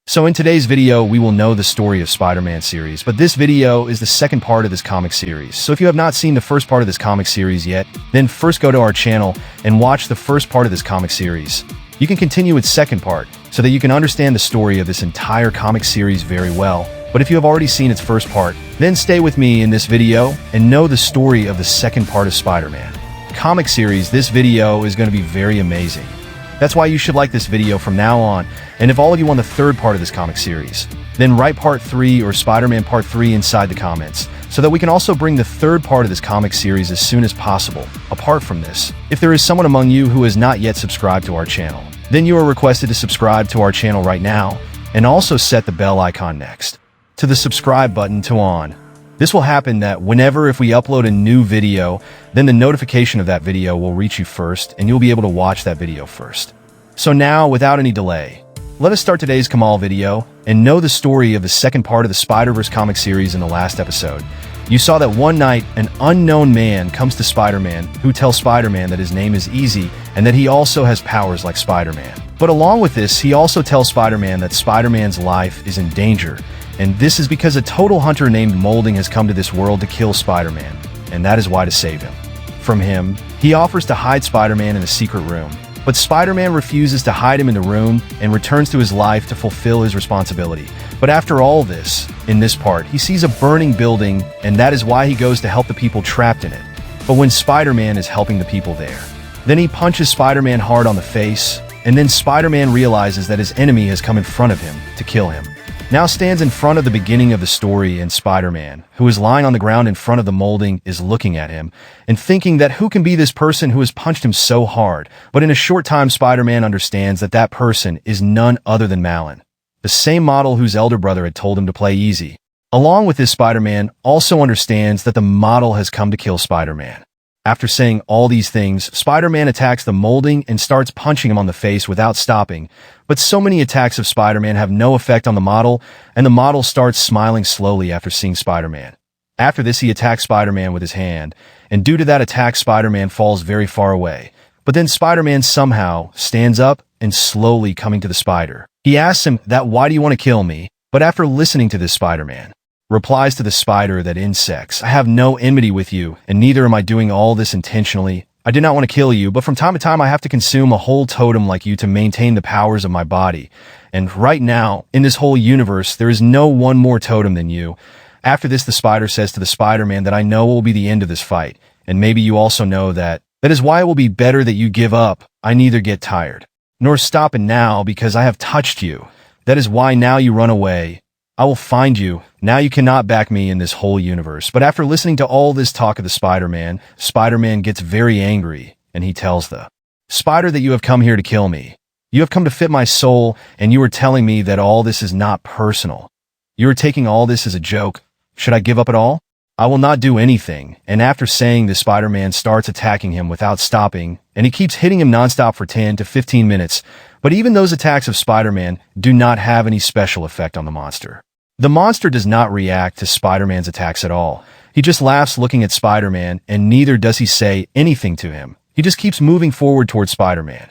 So in today's video, we will know the story of Spider-Man series, but this video is the second part of this comic series. So if you have not seen the first part of this comic series yet, then first go to our channel and watch the first part of this comic series. You can continue with second part, so that you can understand the story of this entire comic series very well. But if you have already seen its first part, then stay with me in this video and know the story of the second part of Spider-Man comic series. This video is going to be very amazing. That's why you should like this video from now on, and if all of you want the third part of this comic series, then write part 3 or Spider-Man part 3 inside the comments, so that we can also bring the third part of this comic series as soon as possible. Apart from this, if there is someone among you who has not yet subscribed to our channel, then you are requested to subscribe to our channel right now, and also set the bell icon next to the subscribe button to on. This will happen that whenever if we upload a new video, then the notification of that video will reach you first, and you'll be able to watch that video first. So now, without any delay, let us start today's Kamal video and know the story of the second part of the Spider-Verse comic series in the last episode. You saw that one night, an unknown man comes to Spider-Man, who tells Spider-Man that his name is Easy and that he also has powers like Spider-Man. But along with this, he also tells Spider-Man that Spider-Man's life is in danger, and this is because a total hunter named Molding has come to this world to kill Spider-Man, and that is why to save him. From him, he offers to hide Spider-Man in a secret room, but Spider-Man refuses to hide him in the room and returns to his life to fulfill his responsibility. But after all this, in this part, he sees a burning building, and that is why he goes to help the people trapped in it. But when Spider-Man is helping the people there, then he punches Spider-Man hard on the face, and then Spider-Man realizes that his enemy has come in front of him to kill him. Now stands in front of the beginning of the story, and Spider-Man, who is lying on the ground in front of the molding, is looking at him and thinking that who can be this person who has punched him so hard. But in a short time, Spider-Man understands that that person is none other than Malin, the same model whose elder brother had told him to play easy. Along with this, Spider-Man also understands that the model has come to kill Spider-Man. After saying all these things, Spider-Man attacks the molding and starts punching him on the face without stopping. But so many attacks of Spider-Man have no effect on the model, and the model starts smiling slowly after seeing Spider-Man. After this, he attacks Spider-Man with his hand, and due to that attack, Spider-Man falls very far away. But then Spider-Man somehow stands up and slowly coming to the spider. He asks him that why do you want to kill me? But after listening to this, Spider-Man replies to the spider that insects, I have no enmity with you, and neither am I doing all this intentionally. I did not want to kill you, but from time to time I have to consume a whole totem like you to maintain the powers of my body. And right now, in this whole universe, there is no one more totem than you. After this, the spider says to the Spider-Man that I know will be the end of this fight, and maybe you also know that. That is why it will be better that you give up. I neither get tired, nor stop it now because I have touched you. That is why now you run away. I will find you. Now you cannot back me in this whole universe. But after listening to all this talk of the Spider-Man, Spider-Man gets very angry, and he tells the spider that you have come here to kill me. You have come to fit my soul, and you are telling me that all this is not personal. You are taking all this as a joke. Should I give up at all? I will not do anything. And after saying this, Spider-Man starts attacking him without stopping, and he keeps hitting him nonstop for 10 to 15 minutes. But even those attacks of Spider-Man do not have any special effect on the monster. The monster does not react to Spider-Man's attacks at all. He just laughs looking at Spider-Man, and neither does he say anything to him. He just keeps moving forward towards Spider-Man.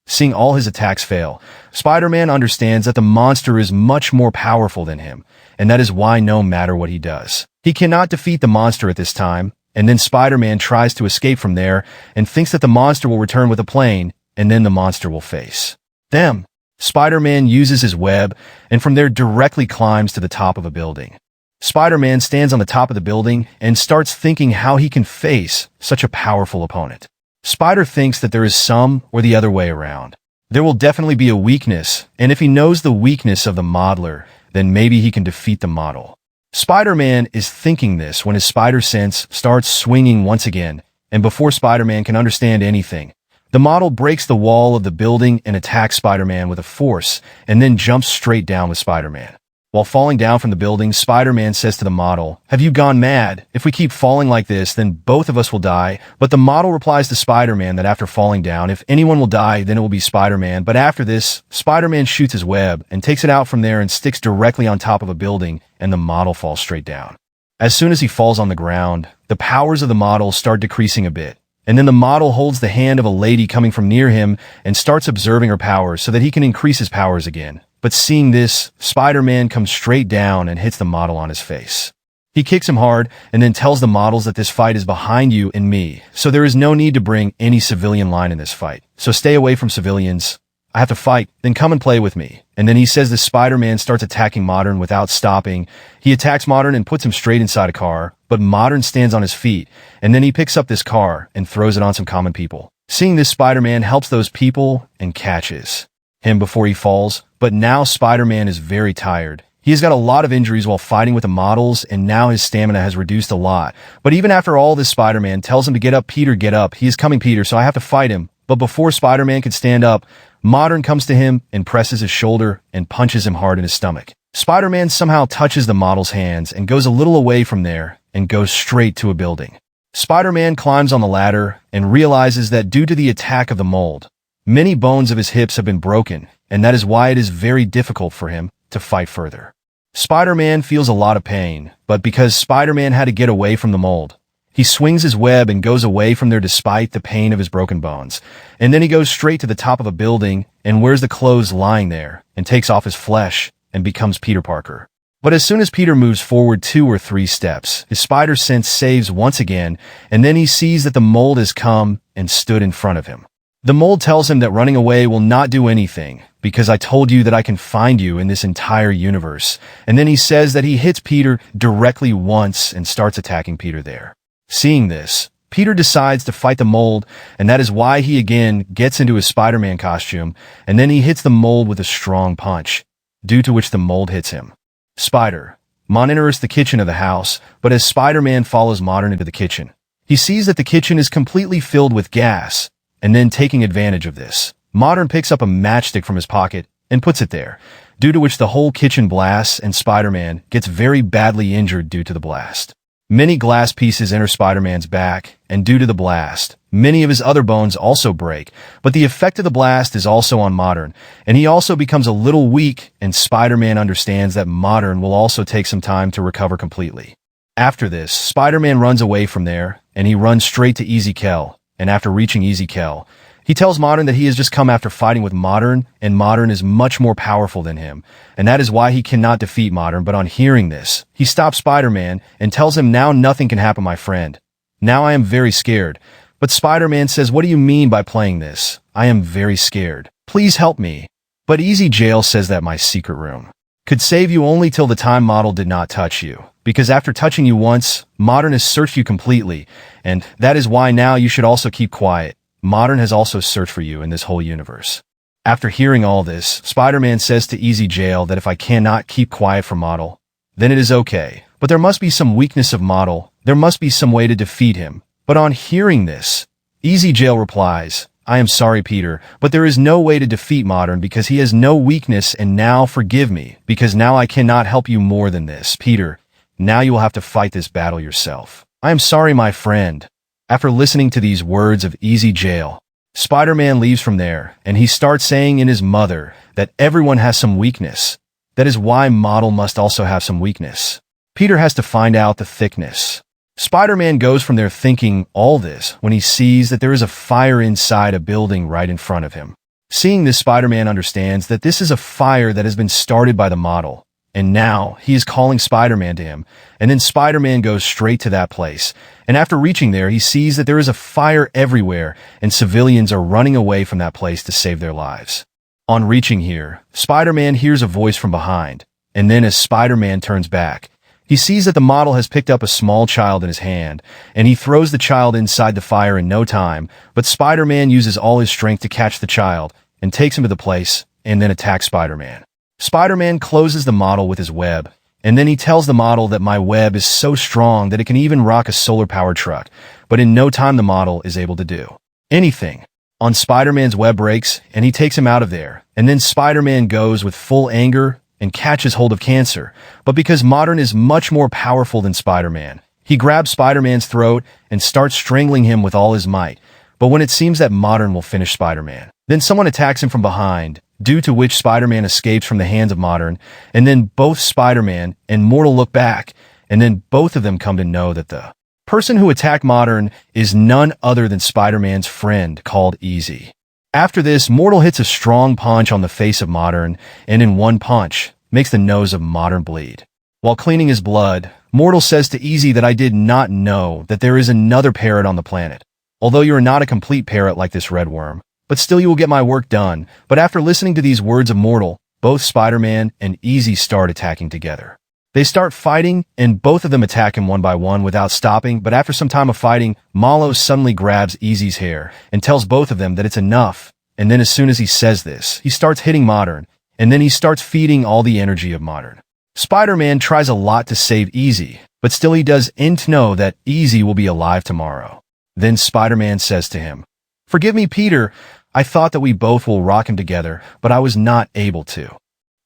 Seeing all his attacks fail, Spider-Man understands that the monster is much more powerful than him, and that is why no matter what he does, he cannot defeat the monster at this time. And then Spider-Man tries to escape from there and thinks that the monster will return with a plane, and then the monster will face them. Spider-Man uses his web, and from there directly climbs to the top of a building. Spider-Man stands on the top of the building and starts thinking how he can face such a powerful opponent. Spider thinks that there is some or the other way around. There will definitely be a weakness, and if he knows the weakness of the modeler, then maybe he can defeat the model. Spider-Man is thinking this when his spider sense starts swinging once again, and before Spider-Man can understand anything, the model breaks the wall of the building and attacks Spider-Man with a force, and then jumps straight down with Spider-Man. While falling down from the building, Spider-Man says to the model, have you gone mad? If we keep falling like this, then both of us will die. But the model replies to Spider-Man that after falling down, if anyone will die, then it will be Spider-Man. But after this, Spider-Man shoots his web and takes it out from there and sticks directly on top of a building, and the model falls straight down. As soon as he falls on the ground, the powers of the model start decreasing a bit. And then the model holds the hand of a lady coming from near him and starts observing her powers so that he can increase his powers again. But seeing this, Spider-Man comes straight down and hits the model on his face. He kicks him hard and then tells the models that this fight is behind you and me, so there is no need to bring any civilian line in this fight. So stay away from civilians. I have to fight, then come and play with me. And then he says that Spider-Man starts attacking Modern without stopping. He attacks Modern and puts him straight inside a car, but Modern stands on his feet, and then he picks up this car and throws it on some common people. Seeing this, Spider-Man helps those people and catches him before he falls, but now Spider-Man is very tired. He has got a lot of injuries while fighting with the models, and now his stamina has reduced a lot. But even after all this, Spider-Man tells him to get up. Peter, get up. He is coming, Peter, so I have to fight him. But before Spider-Man can stand up, Modern comes to him and presses his shoulder and punches him hard in his stomach. Spider-Man somehow touches the model's hands and goes a little away from there and goes straight to a building. Spider-Man climbs on the ladder and realizes that due to the attack of the mold, many bones of his hips have been broken, and that is why it is very difficult for him to fight further. Spider-Man feels a lot of pain, but because Spider-Man had to get away from the mold, he swings his web and goes away from there despite the pain of his broken bones. And then he goes straight to the top of a building and wears the clothes lying there and takes off his flesh and becomes Peter Parker. But as soon as Peter moves forward 2 or 3 steps, his spider sense saves once again, and then he sees that the mold has come and stood in front of him. The mold tells him that running away will not do anything, because I told you that I can find you in this entire universe. And then he says that he hits Peter directly once and starts attacking Peter there. Seeing this, Peter decides to fight the mold, and that is why he again gets into his Spider-Man costume, and then he hits the mold with a strong punch, due to which the mold hits him. Spider-Man enters the kitchen of the house, but as Spider-Man follows Modern into the kitchen, he sees that the kitchen is completely filled with gas, and then taking advantage of this, Modern picks up a matchstick from his pocket and puts it there, due to which the whole kitchen blasts and Spider-Man gets very badly injured due to the blast. Many glass pieces enter Spider-Man's back, and due to the blast, many of his other bones also break, but the effect of the blast is also on Modern, and he also becomes a little weak, and Spider-Man understands that Modern will also take some time to recover completely. After this, Spider-Man runs away from there, and he runs straight to Ezekiel, and after reaching Ezekiel, he tells Modern that he has just come after fighting with Modern, and Modern is much more powerful than him, and that is why he cannot defeat Modern. But on hearing this, he stops Spider-Man and tells him, now nothing can happen, my friend. Now I am very scared. But Spider-Man says, what do you mean by playing this? I am very scared. Please help me. But Ezekiel says that my secret room could save you only till the time Model did not touch you. Because after touching you once, Modern has searched you completely, and that is why now you should also keep quiet. Modern has also searched for you in this whole universe. After hearing all this, Spider-Man says to Ezekiel that if I cannot keep quiet for Model, then it is okay. But there must be some weakness of Model. There must be some way to defeat him. But on hearing this, Ezekiel replies, I am sorry, Peter, but there is no way to defeat Modern because he has no weakness, and now forgive me, because now I cannot help you more than this. Peter, now you will have to fight this battle yourself. I am sorry, my friend. After listening to these words of Ezekiel, Spider-Man leaves from there, and he starts saying in his mother that everyone has some weakness. That is why Model must also have some weakness. Peter has to find out the thickness. Spider-Man goes from there thinking all this when he sees that there is a fire inside a building right in front of him. Seeing this, Spider-Man understands that this is a fire that has been started by the Model, and now he is calling Spider-Man to him, and then Spider-Man goes straight to that place. And after reaching there, he sees that there is a fire everywhere, and civilians are running away from that place to save their lives. On reaching here, Spider-Man hears a voice from behind, and then as Spider-Man turns back, he sees that the Model has picked up a small child in his hand, and he throws the child inside the fire in no time, but Spider-Man uses all his strength to catch the child, and takes him to the place, and then attacks Spider-Man. Spider-Man closes the Model with his web, and then he tells the Model that my web is so strong that it can even rock a solar-powered truck, but in no time the Model is able to do anything. On Spider-Man's web breaks, and he takes him out of there, and then Spider-Man goes with full anger and catches hold of Cancer, but because Modern is much more powerful than Spider-Man, he grabs Spider-Man's throat and starts strangling him with all his might, but when it seems that Modern will finish Spider-Man, then someone attacks him from behind, due to which Spider-Man escapes from the hands of Modern, and then both Spider-Man and Mortal look back, and then both of them come to know that the person who attacked Modern is none other than Spider-Man's friend called Easy. After this, Mortal hits a strong punch on the face of Modern, and in one punch, makes the nose of Modern bleed. While cleaning his blood, Mortal says to Easy that I did not know that there is another parrot on the planet. Although you are not a complete parrot like this red worm, but still you will get my work done. But after listening to these words of Mortal, both Spider-Man and Easy start attacking together. They start fighting, and both of them attack him one by one without stopping, but after some time of fighting, Malo suddenly grabs Easy's hair and tells both of them that it's enough, and then as soon as he says this, he starts hitting Modern, and then he starts feeding all the energy of Modern. Spider-Man tries a lot to save Easy, but still he doesn't know that Easy will be alive tomorrow. Then Spider-Man says to him, "Forgive me, Peter, I thought that we both will rock him together, but I was not able to."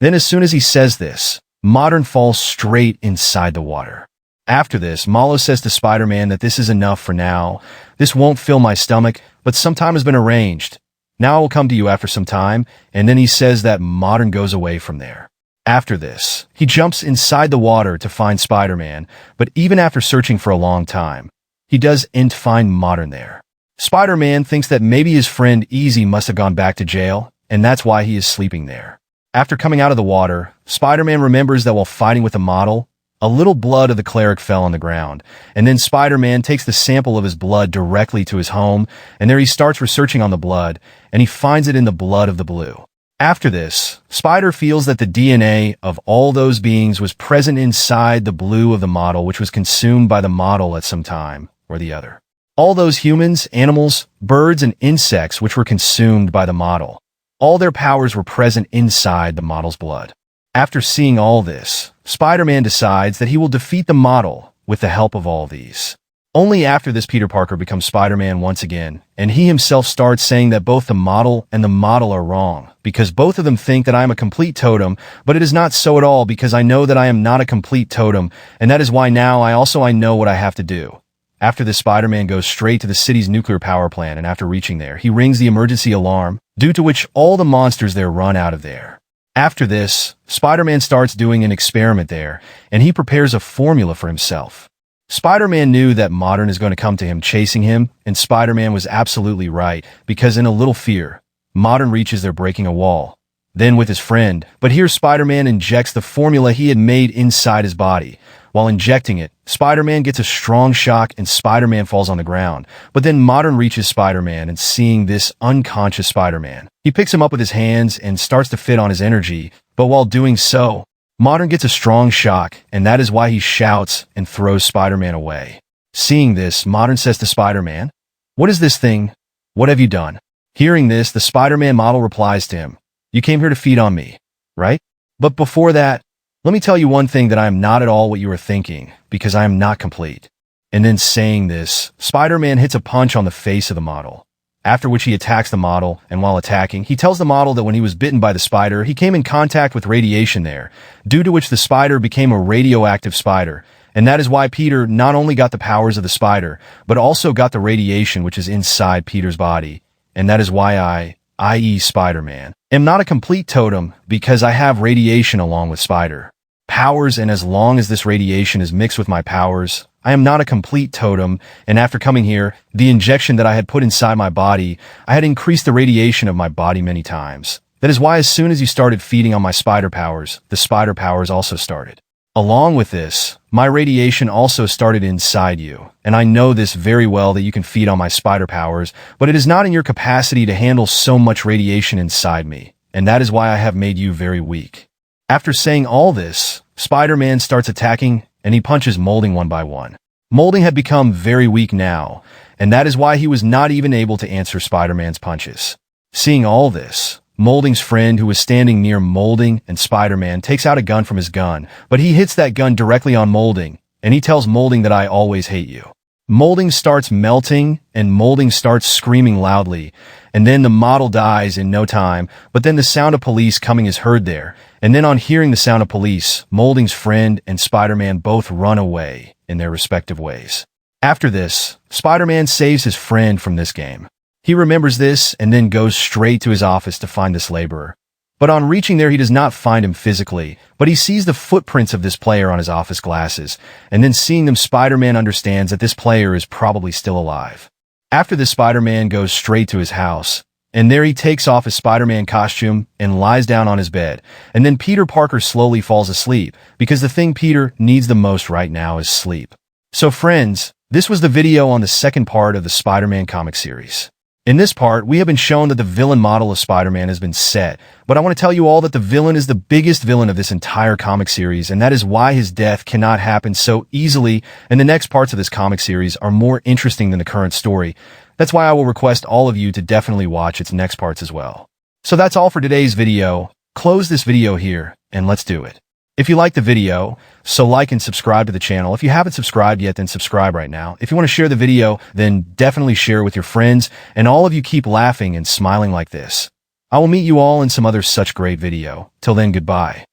Then as soon as he says this, Modern falls straight inside the water. After this, Malo says to Spider-Man that this is enough for now. This won't fill my stomach, but some time has been arranged. Now I will come to you after some time, and then he says that Modern goes away from there. After this, he jumps inside the water to find Spider-Man, but even after searching for a long time, he doesn't find Modern there. Spider-Man thinks that maybe his friend Easy must have gone back to jail, and that's why he is sleeping there. After coming out of the water, Spider-Man remembers that while fighting with the model, a little blood of the cleric fell on the ground, and then Spider-Man takes the sample of his blood directly to his home, and there he starts researching on the blood, and he finds it in the blood of the Blue. After this, Spider feels that the DNA of all those beings was present inside the Blue of the model, which was consumed by the model at some time or the other. All those humans, animals, birds, and insects which were consumed by the model, all their powers were present inside the model's blood. After seeing all this, Spider-Man decides that he will defeat the model with the help of all these. Only after this Peter Parker becomes Spider-Man once again, and he himself starts saying that both the model and the model are wrong, because both of them think that I am a complete totem, but it is not so at all because I know that I am not a complete totem, and that is why now I know what I have to do. After this, Spider-Man goes straight to the city's nuclear power plant, and after reaching there, he rings the emergency alarm, due to which all the monsters there run out of there. After this, Spider-Man starts doing an experiment there, and he prepares a formula for himself. Spider-Man knew that Modern is going to come to him chasing him, and Spider-Man was absolutely right, because in a little fear, Modern reaches there breaking a wall. Then with his friend, but here Spider-Man injects the formula he had made inside his body. While injecting it, Spider-Man gets a strong shock and Spider-Man falls on the ground. But then Modern reaches Spider-Man, and seeing this unconscious Spider-Man, he picks him up with his hands and starts to feed on his energy. But while doing so, Modern gets a strong shock, and that is why he shouts and throws Spider-Man away. Seeing this, Modern says to Spider-Man, "What is this thing? What have you done?" Hearing this, the Spider-Man model replies to him, "You came here to feed on me, right? But before that, let me tell you one thing, that I am not at all what you are thinking, because I am not complete." And then saying this, Spider-Man hits a punch on the face of the model. After which he attacks the model, and while attacking, he tells the model that when he was bitten by the spider, he came in contact with radiation there, due to which the spider became a radioactive spider. And that is why Peter not only got the powers of the spider, but also got the radiation which is inside Peter's body. And that is why I, i.e. Spider-Man, am not a complete totem, because I have radiation along with Spider powers, and as long as this radiation is mixed with my powers, I am not a complete totem. And after coming here, the injection that I had put inside my body, I had increased the radiation of my body many times. That is why as soon as you started feeding on my spider powers, the spider powers also started. Along with this, my radiation also started inside you, and I know this very well that you can feed on my spider powers, but it is not in your capacity to handle so much radiation inside me, and that is why I have made you very weak. After saying all this, Spider-Man starts attacking, and he punches Molding one by one. Molding had become very weak now, and that is why he was not even able to answer Spider-Man's punches. Seeing all this, Molding's friend, who was standing near Molding and Spider-Man, takes out a gun from his gun, but he hits that gun directly on Molding, and he tells Molding that I always hate you. Molding starts melting, and Molding starts screaming loudly, and then the model dies in no time, but then the sound of police coming is heard there, and then on hearing the sound of police, Molding's friend and Spider-Man both run away in their respective ways. After this, Spider-Man saves his friend from this game. He remembers this and then goes straight to his office to find this laborer. But on reaching there, he does not find him physically, but he sees the footprints of this player on his office glasses, and then seeing them, Spider-Man understands that this player is probably still alive. After this, Spider-Man goes straight to his house, And there he takes off his Spider-Man costume and lies down on his bed. And then Peter Parker slowly falls asleep, because the thing Peter needs the most right now is sleep. So friends, this was the video on the second part of the Spider-Man comic series. In this part, we have been shown that the villain model of Spider-Man has been set, but I want to tell you all that the villain is the biggest villain of this entire comic series, and that is why his death cannot happen so easily, and the next parts of this comic series are more interesting than the current story. That's why I will request all of you to definitely watch its next parts as well. So that's all for today's video. Close this video here, and let's do it. If you liked the video, so like and subscribe to the channel. If you haven't subscribed yet, then subscribe right now. If you want to share the video, then definitely share it with your friends, and all of you keep laughing and smiling like this. I will meet you all in some other such great video. Till then, goodbye.